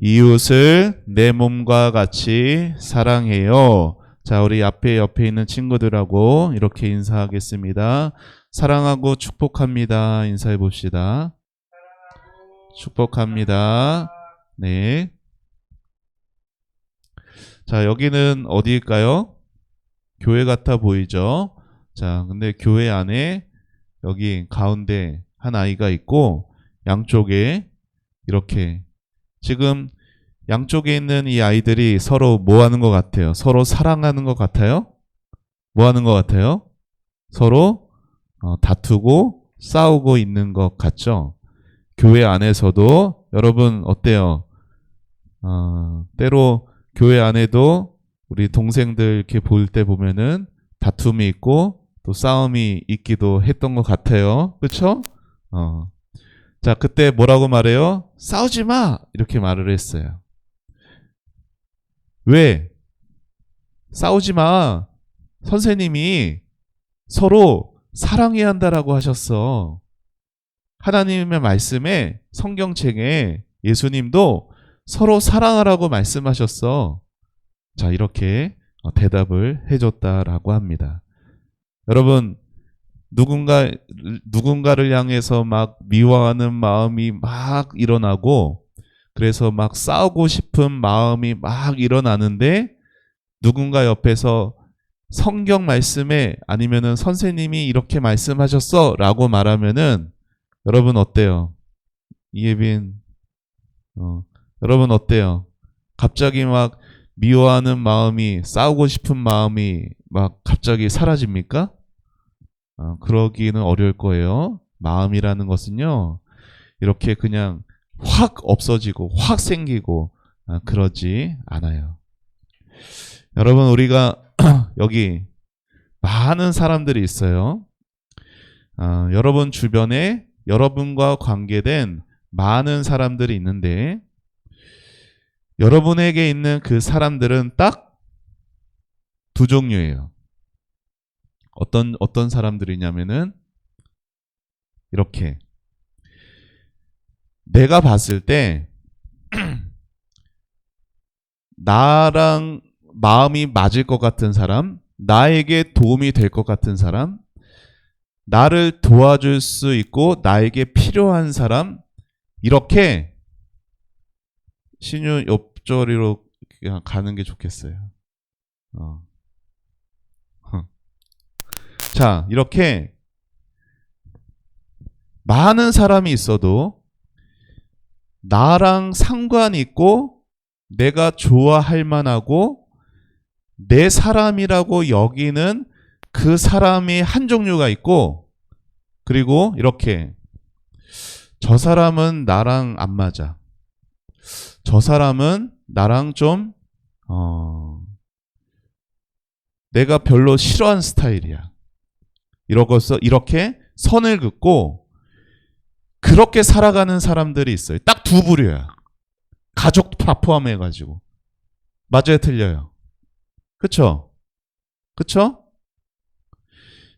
이웃을 내 몸과 같이 사랑해요. 자, 우리 옆에 있는 친구들하고 이렇게 인사하겠습니다. 사랑하고 축복합니다. 인사해 봅시다. 축복합니다. 네. 자, 여기는 어디일까요? 교회 같아 보이죠? 자, 근데 교회 안에 여기 가운데 한 아이가 있고 양쪽에 이렇게 지금 양쪽에 있는 이 아이들이 서로 뭐 하는 것 같아요? 서로 사랑하는 것 같아요? 뭐 하는 것 같아요? 서로 다투고 싸우고 있는 것 같죠? 교회 안에서도 여러분 어때요? 때로 교회 안에도 우리 동생들 이렇게 볼 때 보면은 다툼이 있고 또 싸움이 있기도 했던 것 같아요. 그렇죠? 자, 그때 뭐라고 말해요? 싸우지 마! 이렇게 말을 했어요. 왜? 싸우지 마. 선생님이 서로 사랑해야 한다라고 하셨어. 하나님의 말씀에 성경책에 예수님도 서로 사랑하라고 말씀하셨어. 자, 이렇게 대답을 해줬다라고 합니다. 여러분, 누군가를 향해서 막 미워하는 마음이 막 일어나고 그래서 막 싸우고 싶은 마음이 막 일어나는데 누군가 옆에서 성경 말씀에 아니면은 선생님이 이렇게 말씀하셨어 라고 말하면은 여러분 어때요? 이예빈 여러분 어때요? 갑자기 막 미워하는 마음이 싸우고 싶은 마음이 막 갑자기 사라집니까? 그러기는 어려울 거예요. 마음이라는 것은요, 이렇게 그냥 확 없어지고 확 생기고 그러지 않아요. 여러분, 우리가 여기 많은 사람들이 있어요. 여러분 주변에 여러분과 관계된 많은 사람들이 있는데 여러분에게 있는 그 사람들은 딱 두 종류예요. 어떤 사람들이냐면은 이렇게 내가 봤을 때 나랑 마음이 맞을 것 같은 사람, 나에게 도움이 될 것 같은 사람, 나를 도와줄 수 있고 나에게 필요한 사람, 이렇게 신유 옆자리로 그냥 가는 게 좋겠어요. 자, 이렇게 많은 사람이 있어도 나랑 상관이 있고 내가 좋아할 만하고 내 사람이라고 여기는 그 사람이 한 종류가 있고, 그리고 이렇게 저 사람은 나랑 안 맞아. 저 사람은 나랑 좀 내가 별로 싫어하는 스타일이야. 이렇게 선을 긋고 그렇게 살아가는 사람들이 있어요. 딱 두 부류야. 가족 다 포함해가지고. 맞아요, 틀려요? 그쵸? 그쵸?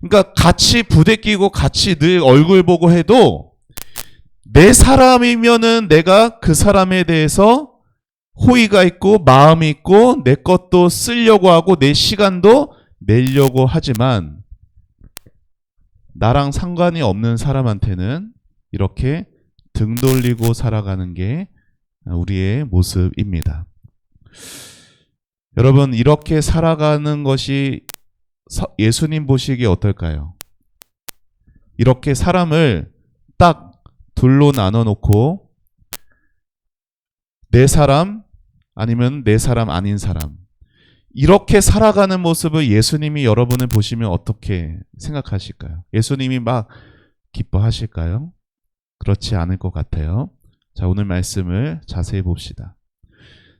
그러니까 같이 부대 끼고 같이 늘 얼굴 보고 해도 내 사람이면은 내가 그 사람에 대해서 호의가 있고 마음이 있고 내 것도 쓰려고 하고 내 시간도 내려고 하지만 나랑 상관이 없는 사람한테는 이렇게 등 돌리고 살아가는 게 우리의 모습입니다. 여러분, 이렇게 살아가는 것이 예수님 보시기에 어떨까요? 이렇게 사람을 딱 둘로 나눠 놓고 내 사람 아니면 내 사람 아닌 사람, 이렇게 살아가는 모습을 예수님이 여러분을 보시면 어떻게 생각하실까요? 예수님이 막 기뻐하실까요? 그렇지 않을 것 같아요. 자, 오늘 말씀을 자세히 봅시다.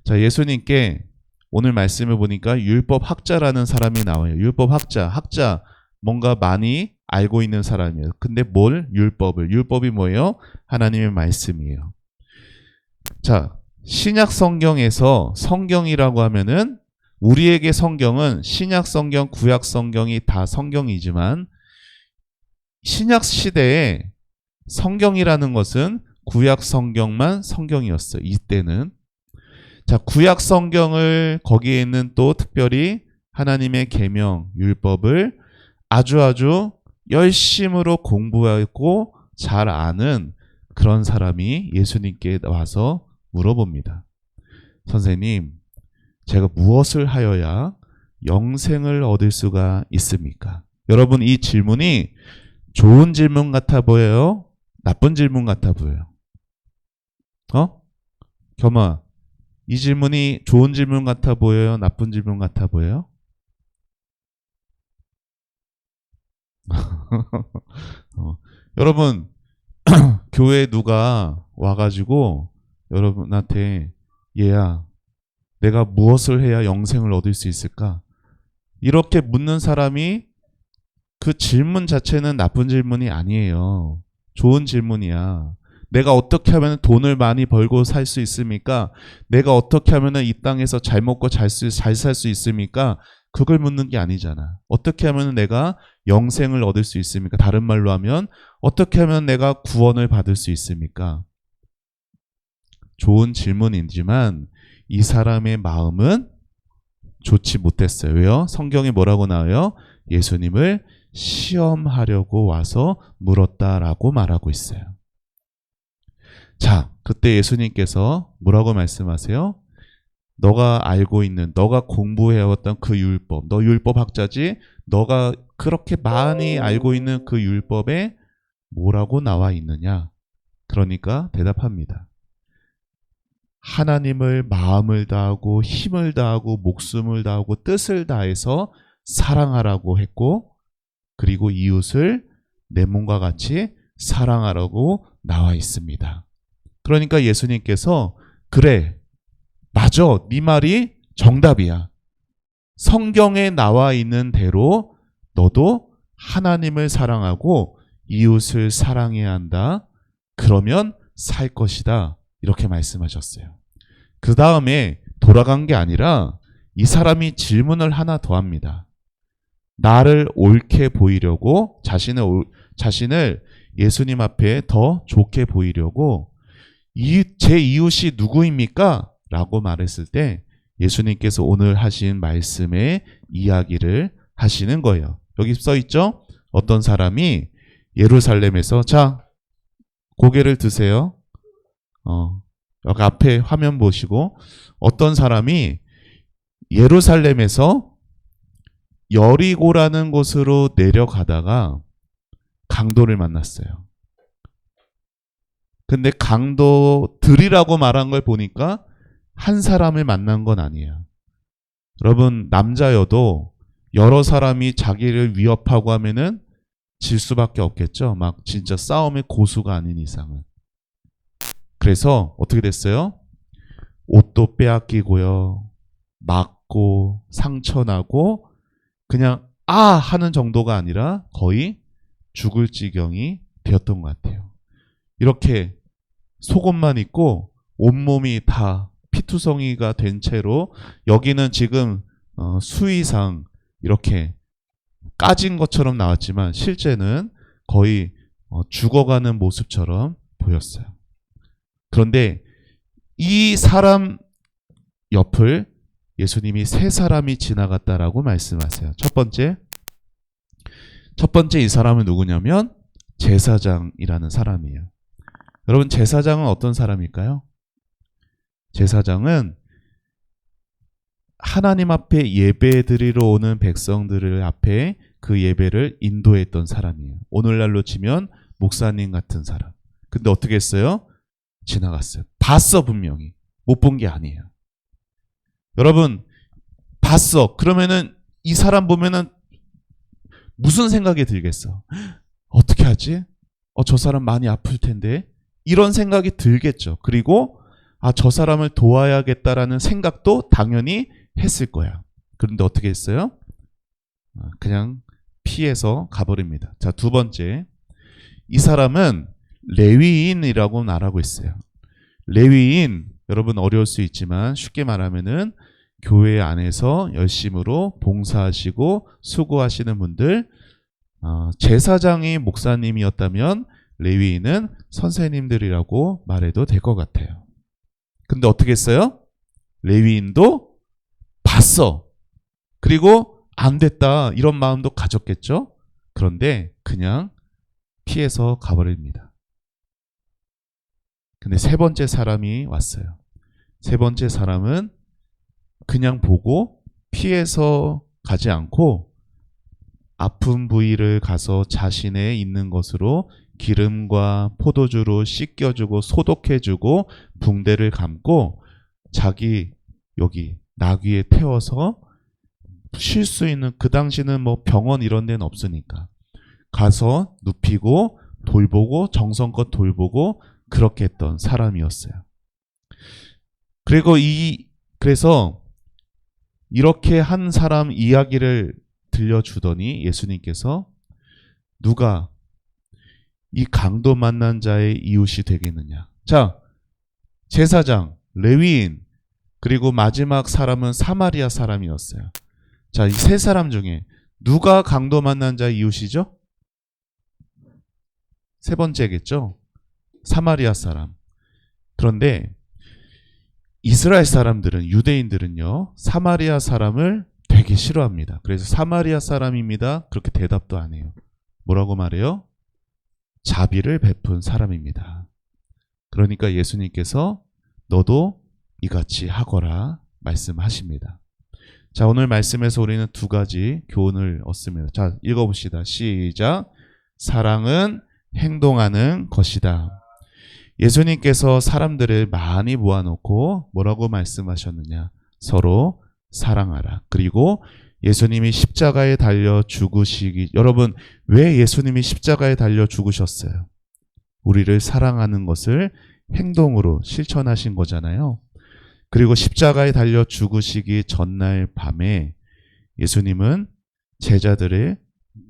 자, 예수님께 오늘 말씀을 보니까 율법학자라는 사람이 나와요. 율법학자, 뭔가 많이 알고 있는 사람이에요. 근데 율법이 뭐예요? 하나님의 말씀이에요. 자, 신약 성경에서 성경이라고 하면은 우리에게 성경은 신약 성경, 구약 성경이 다 성경이지만 신약 시대에 성경이라는 것은 구약 성경만 성경이었어요. 이때는. 자, 구약 성경을 거기에 있는 또 특별히 하나님의 계명, 율법을 아주 열심으로 공부하고 잘 아는 그런 사람이 예수님께 와서 물어봅니다. 선생님, 제가 무엇을 하여야 영생을 얻을 수가 있습니까? 여러분, 이 질문이 좋은 질문 같아 보여요? 나쁜 질문 같아 보여요? 겸아, 이 질문이 좋은 질문 같아 보여요? 나쁜 질문 같아 보여요? 여러분, 교회에 누가 와가지고 여러분한테 얘야, 내가 무엇을 해야 영생을 얻을 수 있을까? 이렇게 묻는 사람이 그 질문 자체는 나쁜 질문이 아니에요. 좋은 질문이야. 내가 어떻게 하면 돈을 많이 벌고 살 수 있습니까? 내가 어떻게 하면 이 땅에서 잘 먹고 잘 살 수 있습니까? 그걸 묻는 게 아니잖아. 어떻게 하면 내가 영생을 얻을 수 있습니까? 다른 말로 하면 어떻게 하면 내가 구원을 받을 수 있습니까? 좋은 질문이지만 이 사람의 마음은 좋지 못했어요. 왜요? 성경에 뭐라고 나와요? 예수님을 시험하려고 와서 물었다라고 말하고 있어요. 자, 그때 예수님께서 뭐라고 말씀하세요? 너가 알고 있는, 너가 공부해왔던 그 율법, 너 율법학자지? 너가 그렇게 많이 알고 있는 그 율법에 뭐라고 나와 있느냐? 그러니까 대답합니다. 하나님을 마음을 다하고 힘을 다하고 목숨을 다하고 뜻을 다해서 사랑하라고 했고, 그리고 이웃을 내 몸과 같이 사랑하라고 나와 있습니다. 그러니까 예수님께서 그래, 맞아, 네 말이 정답이야. 성경에 나와 있는 대로 너도 하나님을 사랑하고 이웃을 사랑해야 한다. 그러면 살 것이다. 이렇게 말씀하셨어요. 그 다음에 돌아간 게 아니라 이 사람이 질문을 하나 더 합니다. 나를 옳게 보이려고 자신을 예수님 앞에 더 좋게 보이려고 제 이웃이 누구입니까? 라고 말했을 때 예수님께서 오늘 하신 말씀의 이야기를 하시는 거예요. 여기 써 있죠? 어떤 사람이 예루살렘에서 자, 고개를 드세요. 여기 앞에 화면 보시고 어떤 사람이 예루살렘에서 여리고라는 곳으로 내려가다가 강도를 만났어요. 근데 강도들이라고 말한 걸 보니까 한 사람을 만난 건 아니에요. 여러분, 남자여도 여러 사람이 자기를 위협하고 하면은 질 수밖에 없겠죠. 막 진짜 싸움의 고수가 아닌 이상은. 그래서 어떻게 됐어요? 옷도 빼앗기고요. 맞고 상처나고 그냥 하는 정도가 아니라 거의 죽을 지경이 되었던 것 같아요. 이렇게 속옷만 입고 온몸이 다 피투성이가 된 채로 여기는 지금 수의상 이렇게 까진 것처럼 나왔지만 실제는 거의 죽어가는 모습처럼 보였어요. 그런데 이 사람 옆을 예수님이 세 사람이 지나갔다라고 말씀하세요. 첫 번째 이 사람은 누구냐면 제사장이라는 사람이에요. 여러분, 제사장은 어떤 사람일까요? 제사장은 하나님 앞에 예배 드리러 오는 백성들을 앞에 그 예배를 인도했던 사람이에요. 오늘날로 치면 목사님 같은 사람. 근데 어떻게 했어요? 지나갔어요. 봤어, 분명히. 못 본 게 아니에요. 여러분, 봤어. 그러면은 이 사람 보면은 무슨 생각이 들겠어? 어떻게 하지? 저 사람 많이 아플 텐데. 이런 생각이 들겠죠. 그리고 저 사람을 도와야겠다라는 생각도 당연히 했을 거야. 그런데 어떻게 했어요? 그냥 피해서 가버립니다. 자, 두 번째. 이 사람은 레위인이라고 말하고 있어요. 레위인, 여러분 어려울 수 있지만 쉽게 말하면은 교회 안에서 열심으로 봉사하시고 수고하시는 분들, 제사장이 목사님이었다면 레위인은 선생님들이라고 말해도 될 것 같아요. 근데 어떻게 했어요? 레위인도 봤어. 그리고 안 됐다. 이런 마음도 가졌겠죠. 그런데 그냥 피해서 가버립니다. 근데 세 번째 사람이 왔어요. 세 번째 사람은 그냥 보고 피해서 가지 않고 아픈 부위를 가서 자신의 있는 것으로 기름과 포도주로 씻겨주고 소독해주고 붕대를 감고 자기 여기 나귀에 태워서 쉴 수 있는, 그 당시는 뭐 병원 이런 데는 없으니까 가서 눕히고 돌보고 정성껏 돌보고 그렇게 했던 사람이었어요. 그래서 이렇게 한 사람 이야기를 들려주더니 예수님께서 누가 이 강도 만난 자의 이웃이 되겠느냐. 자, 제사장, 레위인, 그리고 마지막 사람은 사마리아 사람이었어요. 자, 이 세 사람 중에 누가 강도 만난 자의 이웃이죠? 세 번째겠죠? 사마리아 사람. 그런데 이스라엘 사람들은, 유대인들은요, 사마리아 사람을 되게 싫어합니다. 그래서 사마리아 사람입니다. 그렇게 대답도 안 해요. 뭐라고 말해요? 자비를 베푼 사람입니다. 그러니까 예수님께서 너도 이같이 하거라 말씀하십니다. 자, 오늘 말씀에서 우리는 두 가지 교훈을 얻습니다. 자, 읽어봅시다. 시작. 사랑은 행동하는 것이다. 예수님께서 사람들을 많이 모아놓고 뭐라고 말씀하셨느냐? 서로 사랑하라. 그리고 예수님이 십자가에 달려 죽으시기, 여러분, 왜 예수님이 십자가에 달려 죽으셨어요? 우리를 사랑하는 것을 행동으로 실천하신 거잖아요. 그리고 십자가에 달려 죽으시기 전날 밤에 예수님은 제자들의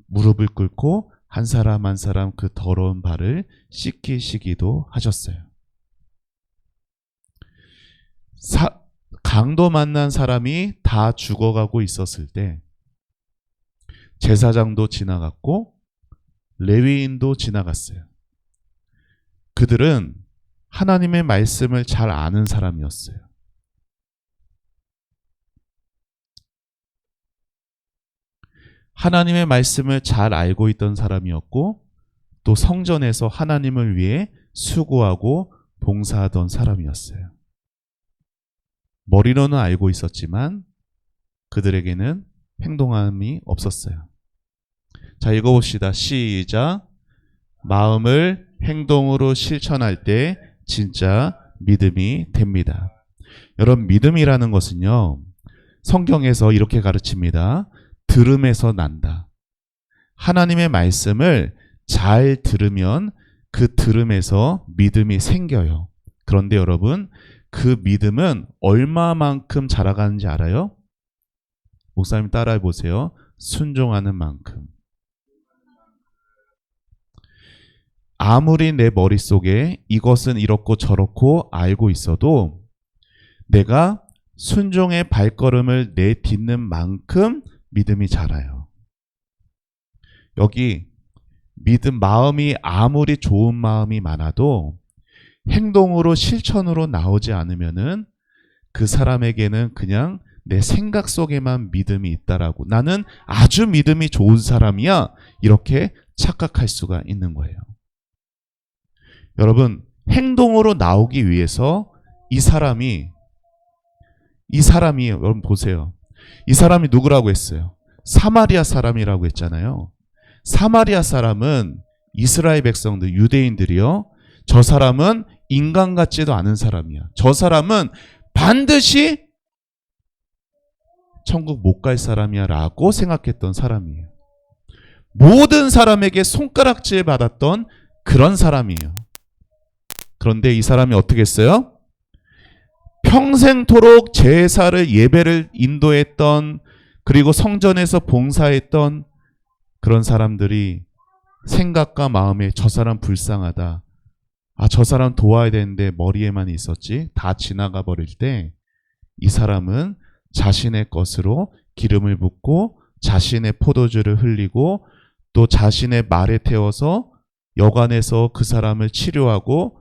무릎을 꿇고 한 사람 한 사람 그 더러운 발을 씻기시기도 하셨어요. 강도 만난 사람이 다 죽어가고 있었을 때 제사장도 지나갔고 레위인도 지나갔어요. 그들은 하나님의 말씀을 잘 아는 사람이었어요. 하나님의 말씀을 잘 알고 있던 사람이었고 또 성전에서 하나님을 위해 수고하고 봉사하던 사람이었어요. 머리로는 알고 있었지만 그들에게는 행동함이 없었어요. 자, 읽어봅시다. 시작. 마음을 행동으로 실천할 때 진짜 믿음이 됩니다. 여러분, 믿음이라는 것은요, 성경에서 이렇게 가르칩니다. 들음에서 난다. 하나님의 말씀을 잘 들으면 그 들음에서 믿음이 생겨요. 그런데 여러분, 그 믿음은 얼마만큼 자라가는지 알아요? 목사님 따라해 보세요. 순종하는 만큼. 아무리 내 머릿속에 이것은 이렇고 저렇고 알고 있어도 내가 순종의 발걸음을 내딛는 만큼 믿음이 자라요. 여기 믿음, 마음이 아무리 좋은 마음이 많아도 행동으로 실천으로 나오지 않으면은 그 사람에게는 그냥 내 생각 속에만 믿음이 있다라고, 나는 아주 믿음이 좋은 사람이야, 이렇게 착각할 수가 있는 거예요. 여러분, 행동으로 나오기 위해서 이 사람이 여러분 보세요. 이 사람이 누구라고 했어요? 사마리아 사람이라고 했잖아요. 사마리아 사람은 이스라엘 백성들, 유대인들이요, 저 사람은 인간 같지도 않은 사람이야. 저 사람은 반드시 천국 못 갈 사람이야 라고 생각했던 사람이에요. 모든 사람에게 손가락질 받았던 그런 사람이에요. 그런데 이 사람이 어떻게 했어요? 평생토록 제사를, 예배를 인도했던, 그리고 성전에서 봉사했던 그런 사람들이 생각과 마음에 저 사람 불쌍하다, 아, 저 사람 도와야 되는데 머리에만 있었지, 다 지나가 버릴 때 이 사람은 자신의 것으로 기름을 붓고 자신의 포도주를 흘리고 또 자신의 말에 태워서 여관에서 그 사람을 치료하고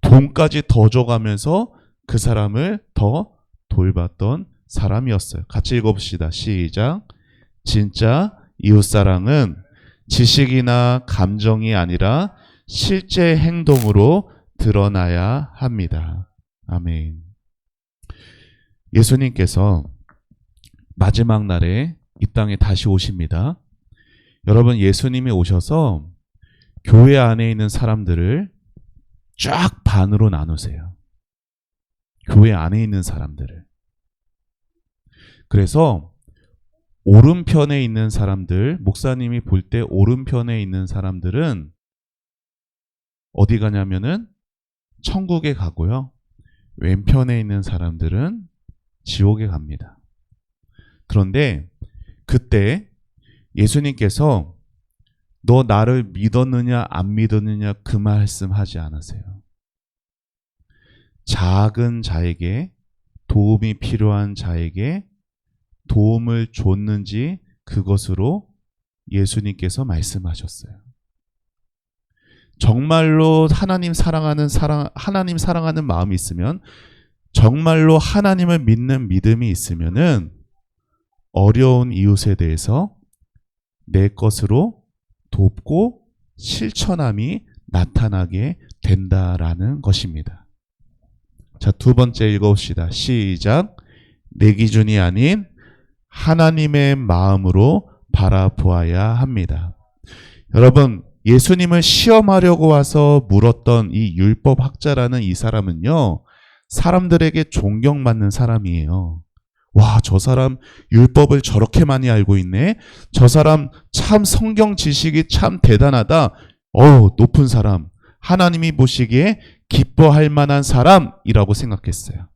돈까지 더 줘가면서 그 사람을 더 돌봤던 사람이었어요. 같이 읽어봅시다. 시작. 진짜 이웃사랑은 지식이나 감정이 아니라 실제 행동으로 드러나야 합니다. 아멘. 예수님께서 마지막 날에 이 땅에 다시 오십니다. 여러분, 예수님이 오셔서 교회 안에 있는 사람들을 쫙 반으로 나누세요. 교회 안에 있는 사람들을. 그래서 오른편에 있는 사람들, 목사님이 볼 때 오른편에 있는 사람들은 어디 가냐면은 천국에 가고요. 왼편에 있는 사람들은 지옥에 갑니다. 그런데 그때 예수님께서 너 나를 믿었느냐 안 믿었느냐 그 말씀 하지 않으세요. 작은 자에게, 도움이 필요한 자에게 도움을 줬는지 그것으로 예수님께서 말씀하셨어요. 정말로 하나님 사랑하는 마음이 있으면, 정말로 하나님을 믿는 믿음이 있으면은 어려운 이웃에 대해서 내 것으로 돕고 실천함이 나타나게 된다라는 것입니다. 자, 두 번째 읽어봅시다. 시작. 내 기준이 아닌 하나님의 마음으로 바라보아야 합니다. 여러분, 예수님을 시험하려고 와서 물었던 이 율법학자라는 이 사람은요, 사람들에게 존경받는 사람이에요. 와, 저 사람 율법을 저렇게 많이 알고 있네. 저 사람 참 성경 지식이 참 대단하다. 높은 사람. 하나님이 보시기에 기뻐할 만한 사람이라고 생각했어요.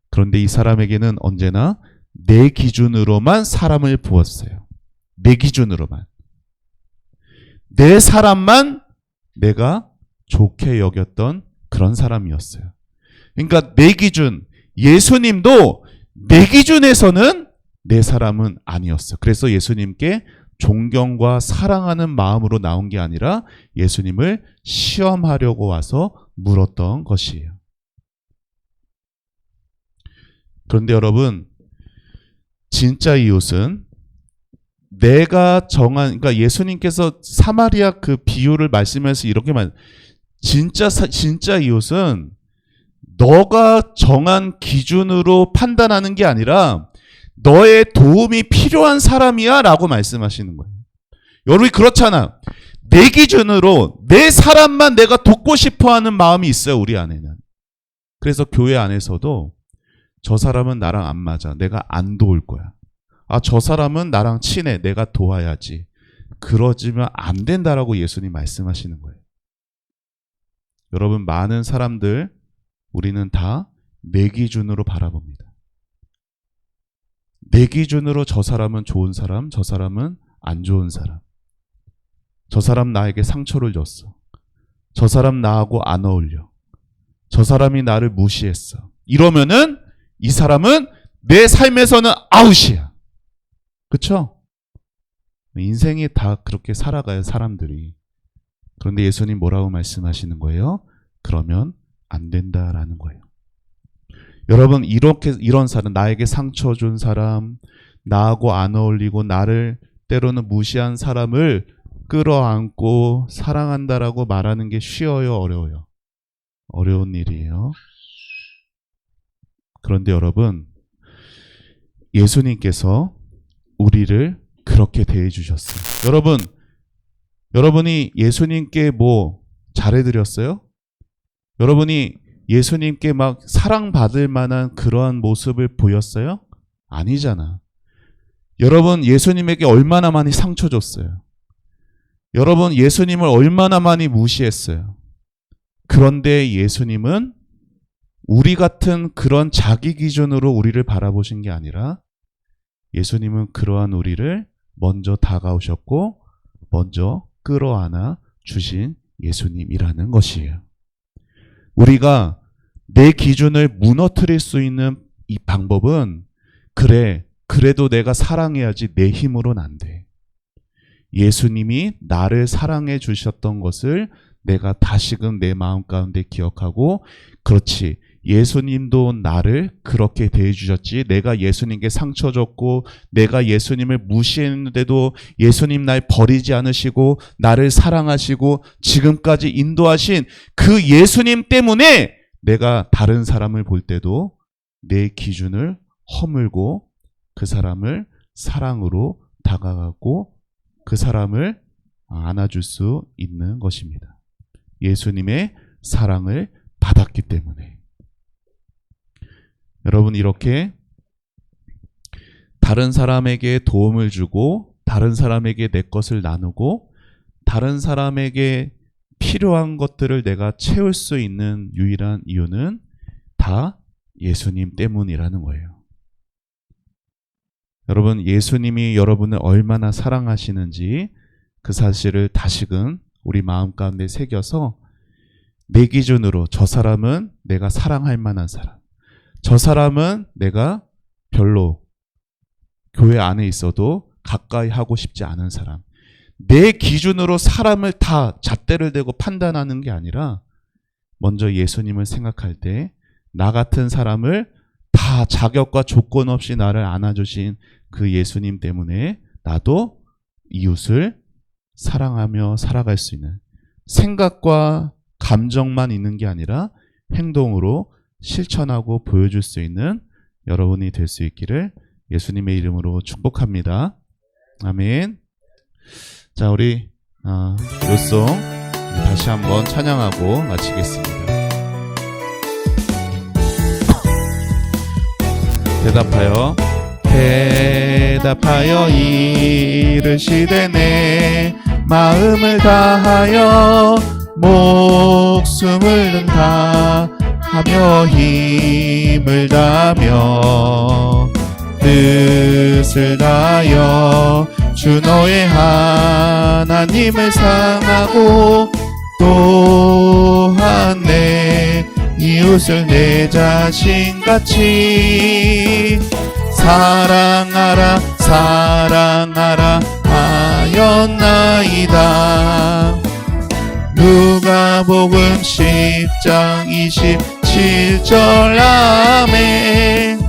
그런데 이 사람에게는 언제나 내 기준으로만 사람을 보았어요. 내 기준으로만. 내 사람만 내가 좋게 여겼던 그런 사람이었어요. 그러니까 내 기준, 예수님도 내 기준에서는 내 사람은 아니었어요. 그래서 예수님께 존경과 사랑하는 마음으로 나온 게 아니라 예수님을 시험하려고 와서 물었던 것이에요. 그런데 여러분, 진짜 이웃은 내가 정한, 그러니까 예수님께서 사마리아 그 비유를 말씀하면서 이렇게 진짜 이웃은 너가 정한 기준으로 판단하는 게 아니라 너의 도움이 필요한 사람이야 라고 말씀하시는 거예요. 여러분이 그렇잖아. 내 기준으로 내 사람만 내가 돕고 싶어 하는 마음이 있어요, 우리 안에는. 그래서 교회 안에서도 저 사람은 나랑 안 맞아. 내가 안 도울 거야. 저 사람은 나랑 친해. 내가 도와야지. 그러지면 안 된다라고 예수님 말씀하시는 거예요. 여러분, 많은 사람들, 우리는 다 내 기준으로 바라봅니다. 내 기준으로 저 사람은 좋은 사람, 저 사람은 안 좋은 사람. 저 사람 나에게 상처를 줬어. 저 사람 나하고 안 어울려. 저 사람이 나를 무시했어. 이러면은 이 사람은 내 삶에서는 아웃이야. 그쵸? 인생이 다 그렇게 살아가요, 사람들이. 그런데 예수님 뭐라고 말씀하시는 거예요? 그러면 안 된다라는 거예요. 여러분, 이런 사람, 나에게 상처 준 사람, 나하고 안 어울리고 나를 때로는 무시한 사람을 끌어안고 사랑한다라고 말하는 게 쉬워요, 어려워요? 어려운 일이에요. 그런데 여러분, 예수님께서 우리를 그렇게 대해 주셨어요. 여러분이 예수님께 뭐 잘해드렸어요? 여러분이 예수님께 막 사랑받을 만한 그러한 모습을 보였어요? 아니잖아. 여러분, 예수님에게 얼마나 많이 상처 줬어요? 여러분, 예수님을 얼마나 많이 무시했어요? 그런데 예수님은 우리 같은 그런 자기 기준으로 우리를 바라보신 게 아니라 예수님은 그러한 우리를 먼저 다가오셨고 먼저 끌어안아 주신 예수님이라는 것이에요. 우리가 내 기준을 무너뜨릴 수 있는 이 방법은 그래도 내가 사랑해야지 내 힘으로는 안 돼. 예수님이 나를 사랑해 주셨던 것을 내가 다시금 내 마음 가운데 기억하고, 그렇지, 예수님도 나를 그렇게 대해주셨지. 내가 예수님께 상처 줬고 내가 예수님을 무시했는데도 예수님 날 버리지 않으시고 나를 사랑하시고 지금까지 인도하신 그 예수님 때문에 내가 다른 사람을 볼 때도 내 기준을 허물고 그 사람을 사랑으로 다가가고 그 사람을 안아줄 수 있는 것입니다. 예수님의 사랑을 받았기 때문에. 여러분, 이렇게 다른 사람에게 도움을 주고 다른 사람에게 내 것을 나누고 다른 사람에게 필요한 것들을 내가 채울 수 있는 유일한 이유는 다 예수님 때문이라는 거예요. 여러분, 예수님이 여러분을 얼마나 사랑하시는지 그 사실을 다시금 우리 마음 가운데 새겨서 내 기준으로 저 사람은 내가 사랑할 만한 사람, 저 사람은 내가 별로 교회 안에 있어도 가까이 하고 싶지 않은 사람, 내 기준으로 사람을 다 잣대를 대고 판단하는 게 아니라 먼저 예수님을 생각할 때 나 같은 사람을 다 자격과 조건 없이 나를 안아주신 그 예수님 때문에 나도 이웃을 사랑하며 살아갈 수 있는, 생각과 감정만 있는 게 아니라 행동으로 실천하고 보여줄 수 있는 여러분이 될 수 있기를 예수님의 이름으로 축복합니다. 아멘. 자, 우리 요송 다시 한번 찬양하고 마치겠습니다. 대답하여 이르시되 내 마음을 다하여 목숨을 다하며 힘을 다하며 뜻을 다하여 주 너의 하나님을 사랑하고 또한 내 이웃을 내 자신같이 사랑하라 하였나이다. 누가복음 10장 27절. 아멘.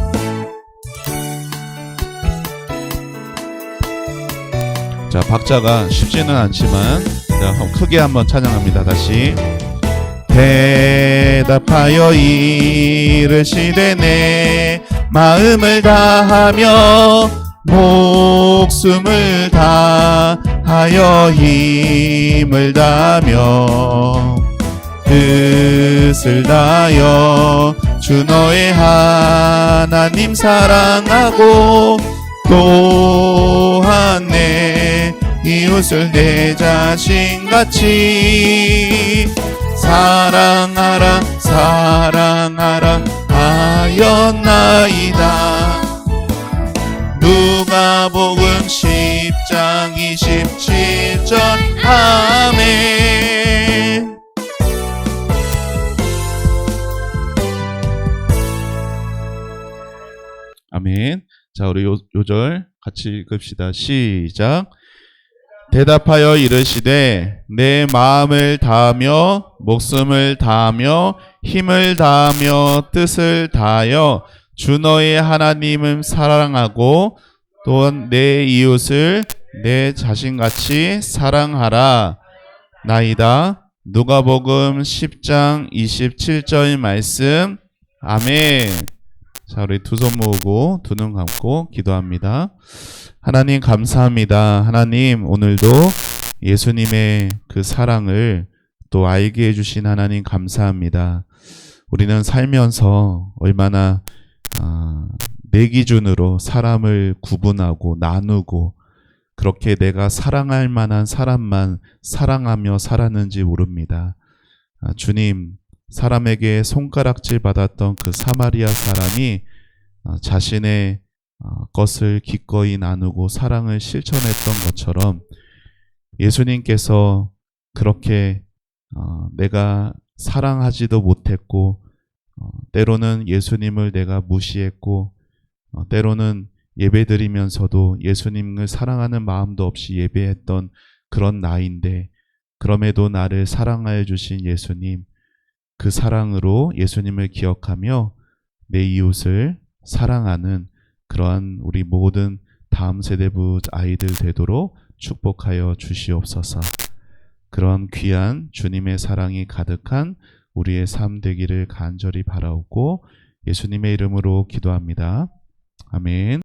자, 박자가 쉽지는 않지만 자, 크게 한번 찬양합니다. 다시. 대답하여 이르시되 내 마음을 다하며 목숨을 다하여 힘을 다하며 뜻을 다하여 주 너의 하나님 사랑하고 또한 내 이웃을 내 자신같이 사랑하라 하였나이다. 누가복음 10장 27절. 아멘. 아멘. 자, 우리 요절 같이 읽읍시다. 시작. 대답하여 이르시되 내 마음을 다하며 목숨을 다하며 힘을 다하며 뜻을 다하여 주 너의 하나님을 사랑하고 또한 내 이웃을 내 자신같이 사랑하라 나이다. 누가복음 10장 27절 말씀. 아멘. 자, 우리 두 손 모으고 두 눈 감고 기도합니다. 하나님 감사합니다. 하나님, 오늘도 예수님의 그 사랑을 또 알게 해주신 하나님 감사합니다. 우리는 살면서 얼마나 내 기준으로 사람을 구분하고 나누고 그렇게 내가 사랑할 만한 사람만 사랑하며 살았는지 모릅니다. 주님, 사람에게 손가락질 받았던 그 사마리아 사람이 자신의 것을 기꺼이 나누고 사랑을 실천했던 것처럼 예수님께서 그렇게 내가 사랑하지도 못했고 때로는 예수님을 내가 무시했고 때로는 예배드리면서도 예수님을 사랑하는 마음도 없이 예배했던 그런 나인데 그럼에도 나를 사랑하여 주신 예수님, 그 사랑으로 예수님을 기억하며 내 이웃을 사랑하는 그러한 우리 모든 다음 세대부 아이들 되도록 축복하여 주시옵소서. 그런 귀한 주님의 사랑이 가득한 우리의 삶 되기를 간절히 바라옵고 예수님의 이름으로 기도합니다. 아멘.